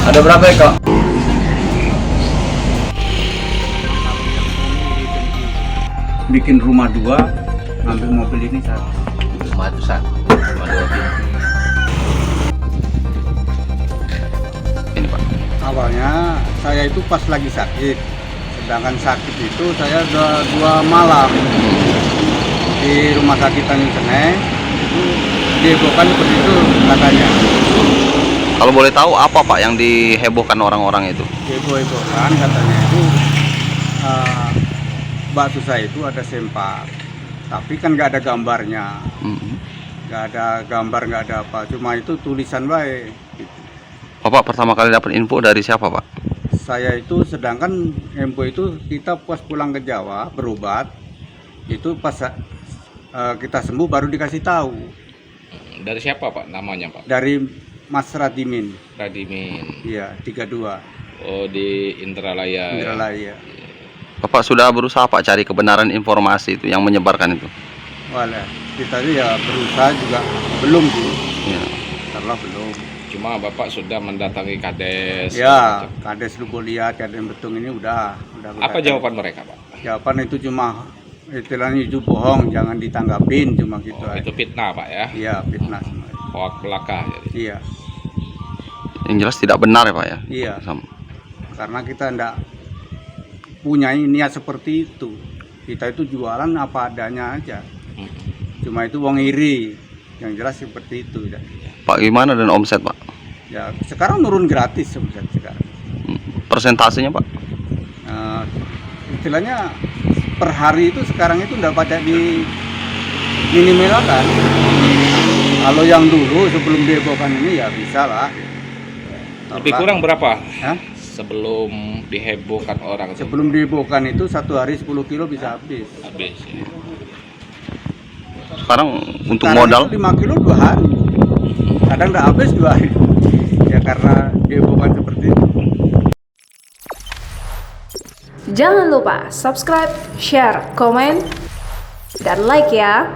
Ada berapa ya, Kak? Bikin rumah 2, ngambil mobil ini 1. Rumah itu 1, rumah 2 pintu. Ini Pak. Awalnya saya itu pas lagi sakit, sedangkan sakit itu saya udah 2 malam di rumah sakit Tanjung Senen, itu dihebohkan seperti itu katanya. Kalau boleh tahu apa Pak yang dihebohkan orang-orang itu? Heboh-hebohkan katanya itu Mbak Susa itu ada sempak, tapi kan nggak ada gambarnya, nggak ada gambar, nggak ada apa, cuma itu tulisan baik. Bapak pertama kali dapat info dari siapa Pak? Saya itu sedangkan info itu kita pas pulang ke Jawa berobat, itu pas kita sembuh baru dikasih tahu. Dari siapa Pak namanya Pak? Dari Mas Radimin. Radimin. Iya, 32. Oh, di Indralaya. Indralaya. Bapak sudah berusaha Pak cari kebenaran informasi itu yang menyebarkan itu? Walah, kita itu ya berusaha juga belum sih. Ya. Karena belum. Cuma Bapak sudah mendatangi Kades. Ya, Kades Lubuk Liat, Kades Betung ini udah. Apa jawaban mereka Pak? Jawaban itu cuma istilahnya itu bohong, jangan ditanggapin, cuma gitu Oh, aja. itu fitnah Pak ya? Iya, fitnah semua. Hoak belaka jadi. Iya, Yang jelas tidak benar ya Pak ya? iya. Sama. Karena kita ndak punya niat seperti itu. Kita itu jualan apa adanya aja. Cuma itu wong iri. Yang jelas seperti itu. Ya. Pak gimana dan omset Pak? Ya, sekarang nurun gratis omset sekarang. Persentasenya Pak? Istilahnya per hari itu sekarang itu ndak pada di minimalkan. Kalau yang dulu sebelum dihebohkan ini ya bisa lah. Lebih kurang berapa? Hah? Sebelum dihebohkan orang itu? Sebelum dihebohkan itu 1 hari 10 kilo bisa habis. Habis ya. Sekarang untuk Sekarang modal? itu 5 kilo 2 hari. Kadang nggak habis 2 hari. Ya karena dihebohkan seperti itu. Jangan lupa subscribe, share, komen, dan like ya.